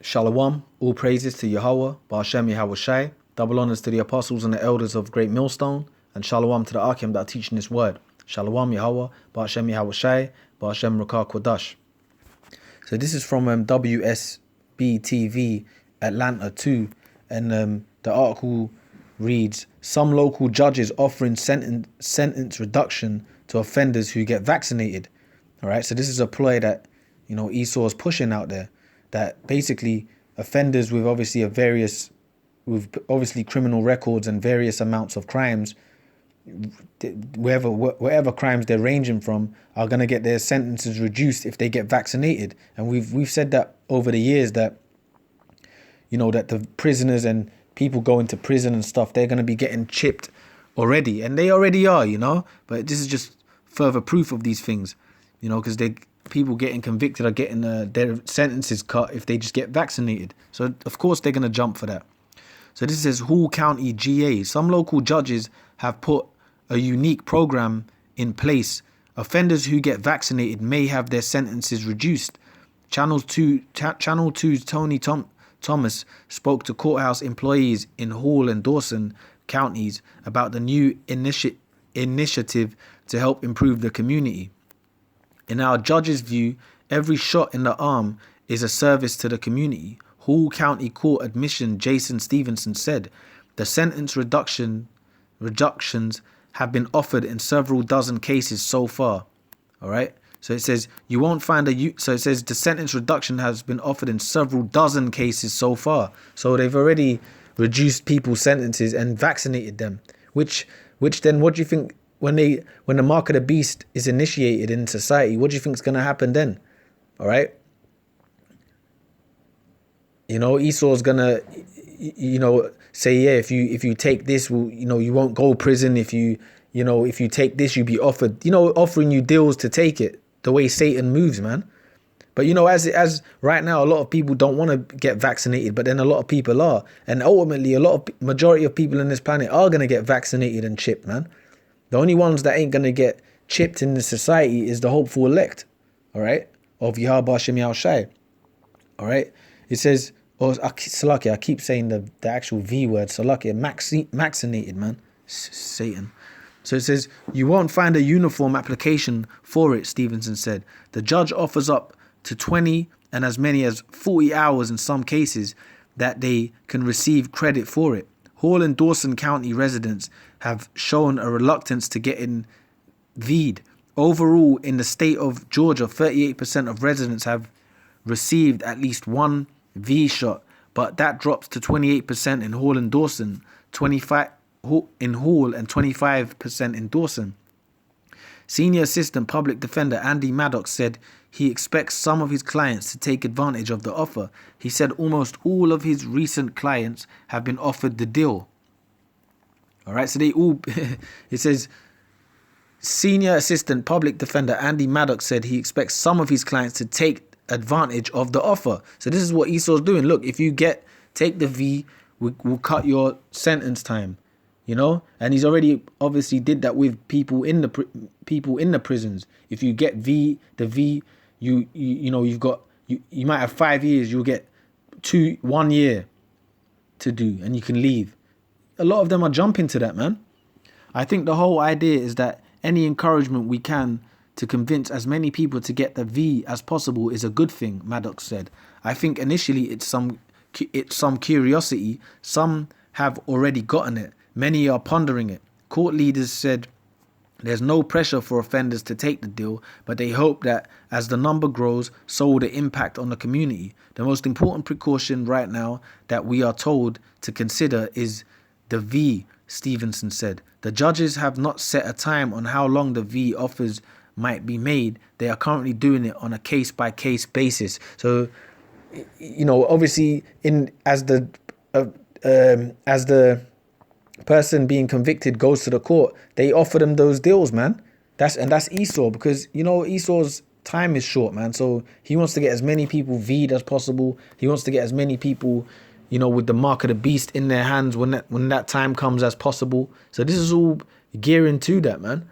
Shalom, all praises to Yahweh, Ba'ashem Yahweh Shai, double honors to the apostles and the elders of Great Millstone, and shalom to the Akim that are teaching this word. Shalom Yahweh, Ba'ashem Yahweh Shai, Ba'ashem Rakah Kodash. So this is from WSB TV Atlanta 2, and the article reads, some local judges offering sentence reduction to offenders who get vaccinated. All right, so this is a ploy that, Esau is pushing out there, that basically offenders with obviously criminal records and various amounts of crimes, wherever crimes they're ranging from, are going to get their sentences reduced if they get vaccinated. And we've said that over the years, that that the prisoners and people going to prison and stuff, they're going to be getting chipped already, and they already are, but this is just further proof of these things, because people getting convicted are getting their sentences cut if they just get vaccinated. So of course they're going to jump for that. So this says Hall County GA. Some local judges have put a unique program in place. Offenders who get vaccinated may have their sentences reduced. Channel 2's Tony Thomas spoke to courthouse employees in Hall and Dawson counties about the new initiative to help improve the community. In our judge's view, every shot in the arm is a service to the community. Hall County Court Admission Jason Stevenson said the sentence reductions have been offered in several dozen cases so far. All right. So it says you won't find so it says the sentence reduction has been offered in several dozen cases so far. So they've already reduced people's sentences and vaccinated them, which then what do you think? When the mark of the beast is initiated in society, what do you think is going to happen then? All right. Esau's going to, say, yeah, if you take this, you won't go to prison. If you take this, you'll be offered, offering you deals to take it, the way Satan moves, man. But, as right now, a lot of people don't want to get vaccinated, but then a lot of people are. And ultimately, majority of people on this planet are going to get vaccinated and chipped, man. The only ones that ain't going to get chipped in this society is the hopeful elect, all right, of Yahweh Hashem Yahweh Shai, all right. It says, Salaki, I keep saying the actual V word, Salaki, vaccinated, man, Satan. So it says, you won't find a uniform application for it, Stevenson said. The judge offers up to 20 and as many as 40 hours in some cases that they can receive credit for it. Hall and Dawson County residents have shown a reluctance to get in V'd. Overall, in the state of Georgia, 38% of residents have received at least one V shot, but that drops to 28% in Hall and Dawson, 25 in Hall and 25% in Dawson. Senior Assistant Public Defender Andy Maddox said he expects some of his clients to take advantage of the offer. He said almost all of his recent clients have been offered the deal. All right, so they all, it says, Senior Assistant Public Defender Andy Maddox said he expects some of his clients to take advantage of the offer. So this is what Esau's doing. Look, if you take the V, we'll cut your sentence time, and he's already obviously did that with people in the prisons. If you get the V, you might have 5 years, you'll get 1 year to do, and you can leave. A lot of them are jumping to that, man. I think the whole idea is that any encouragement we can to convince as many people to get the V as possible is a good thing, Maddox said. I think initially it's some curiosity. Some have already gotten it. Many are pondering it. Court leaders said there's no pressure for offenders to take the deal, but they hope that as the number grows, so will the impact on the community. The most important precaution right now that we are told to consider is the V, Stevenson said. The judges have not set a time on how long the V offers might be made. They are currently doing it on a case-by-case basis. So, obviously, as the person being convicted goes to the court, they offer them those deals, man. That's Esau, because Esau's time is short, man. So he wants to get as many people V'd as possible. He wants to get as many people, with the mark of the beast in their hands when that time comes as possible. So this is all gearing to that, man.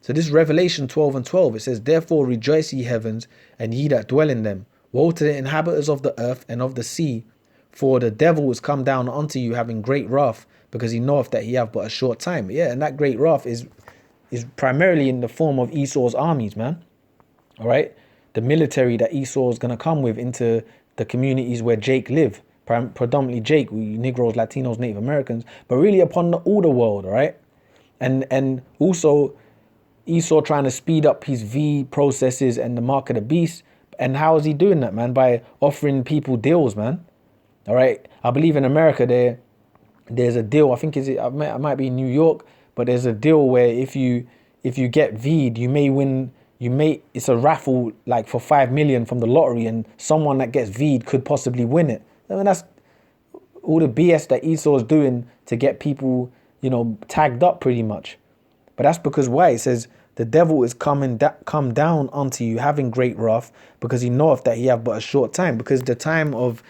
So this Revelation 12:12, it says, therefore rejoice ye heavens, and ye that dwell in them. Woe to the inhabitants of the earth and of the sea, for the devil is come down unto you having great wrath, because he knoweth that he have but a short time. Yeah, and that great wrath is primarily in the form of Esau's armies, man. All right, the military that Esau is gonna come with into the communities where Jake live, predominantly Jake, we Negroes, Latinos, Native Americans, but really upon all the world, all right. And also Esau trying to speed up his V processes and the mark of the beast. And how is he doing that, man? By offering people deals, man. All right. I believe in America there's a deal. I think I might be in New York, but there's a deal where if you get V'd, you may win. It's a raffle like for 5 million from the lottery, and someone that gets V'd could possibly win it. I mean, that's all the BS that Esau is doing to get people, tagged up pretty much. But that's because why? It says the devil is come down unto you having great wrath, because he knoweth that he have but a short time, because the time of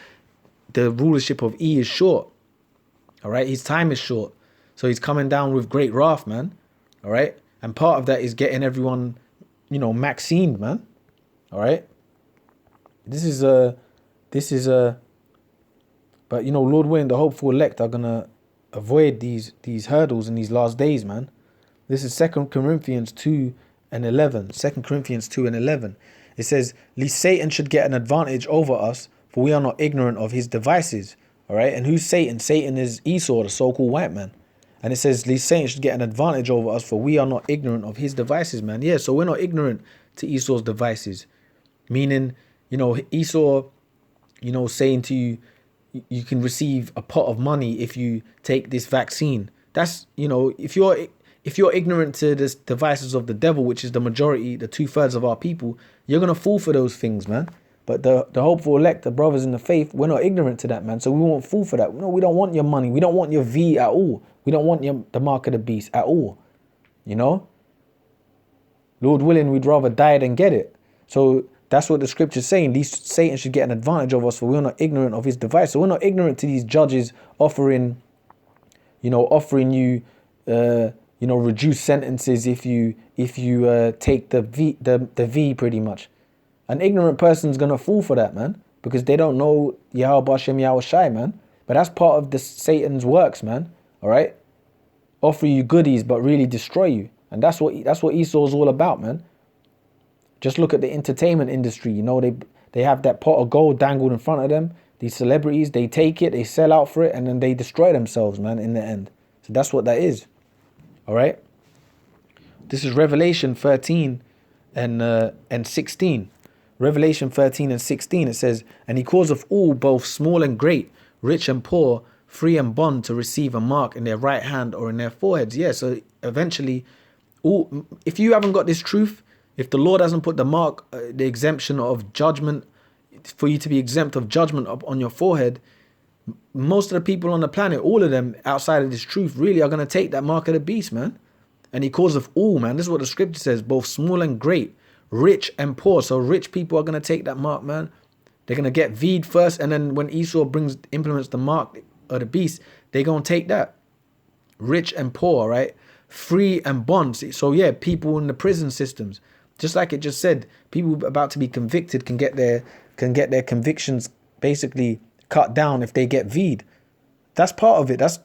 the rulership of E is short. All right, his time is short. So he's coming down with great wrath, man. All right. And part of that is getting everyone, vaccinated, man. All right. But Lord willing, the hopeful elect are gonna avoid these hurdles in these last days, man. This is 2 Corinthians 2 and 11. 2 Corinthians 2 and 11. It says, lest Satan should get an advantage over us, for we are not ignorant of his devices. All right. And who's Satan? Satan is Esau, the so-called white man. And it says, lest Satan should get an advantage over us, for we are not ignorant of his devices, man. Yeah, so we're not ignorant to Esau's devices. Meaning, Esau, saying to you, you can receive a pot of money if you take this vaccine. That's, if you're ignorant to the devices of the devil, which is the majority, the 2/3 of our people, you're going to fall for those things, man. But the hopeful elect, the brothers in the faith, we're not ignorant to that, man. So we won't fall for that. No, we don't want your money. We don't want your V at all. We don't want the mark of the beast at all. Lord willing, we'd rather die than get it. So that's what the scripture's saying. Satan should get an advantage of us, for we're not ignorant of his device. So we're not ignorant to these judges offering you, reduced sentences if you take the V pretty much. An ignorant person's gonna fall for that, man, because they don't know Yahweh Hashem Yahweh Shai, man. But that's part of the Satan's works, man. All right, offer you goodies but really destroy you, and that's what Esau's all about, man. Just look at the entertainment industry. They have that pot of gold dangled in front of them. These celebrities, they take it, they sell out for it, and then they destroy themselves, man, in the end. So that's what that is. All right. This is Revelation 13 and 16. Revelation 13 and 16. It says, and he causeth all, both small and great, rich and poor, free and bond, to receive a mark in their right hand or in their foreheads. Yeah. So eventually, if you haven't got this truth, if the Lord hasn't put the mark, the exemption of judgment, for you to be exempt of judgment up on your forehead, most of the people on the planet, all of them outside of this truth, really are going to take that mark of the beast, man. And he calls of all, man. This is what the scripture says, both small and great, rich and poor. So rich people are going to take that mark, man. They're going to get V'd first. And then when Esau implements the mark of the beast, they're going to take that. Rich and poor, right? Free and bond. So yeah, people in the prison systems, just like it just said, people about to be convicted can get their convictions basically cut down if they get V'd. That's part of it. That's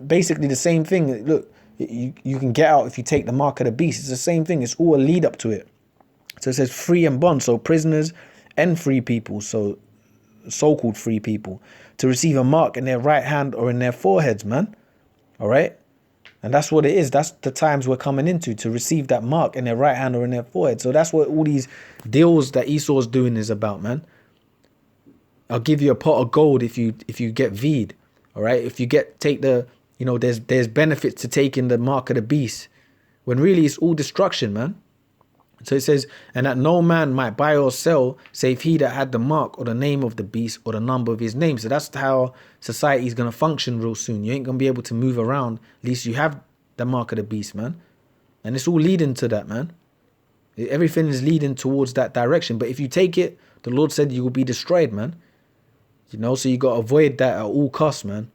basically the same thing. Look, you can get out if you take the mark of the beast. It's the same thing. It's all a lead up to it. So it says free and bond. So prisoners and free people, so-called free people, to receive a mark in their right hand or in their foreheads, man. All right? And that's what it is. That's the times we're coming into, to receive that mark in their right hand or in their forehead. So that's what all these deals that Esau's doing is about, man. I'll give you a pot of gold if you get V'd. All right? If you take the, there's benefits to taking the mark of the beast, when really it's all destruction, man. So it says, and that no man might buy or sell, save he that had the mark or the name of the beast or the number of his name. So that's how society is going to function real soon. You ain't going to be able to move around, at least you have the mark of the beast, man. And it's all leading to that, man. Everything is leading towards that direction. But if you take it, the Lord said you will be destroyed, man. So you got to avoid that at all costs, man.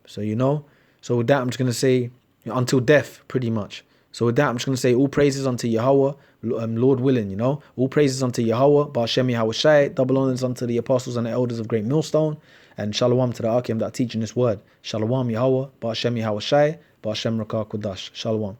So with that, I'm just going to say until death, pretty much. So with that, I'm just going to say all praises unto Yahweh, Lord willing, all praises unto Yahweh, Ba'Shem Yahweh Shai, double honors unto the apostles and the elders of Great Millstone, and shalom to the Akim that are teaching this word. Shalom Yahweh, Ba'Shem Yahweh Shai, Ba'Shem Rakah Kodash. Shalom.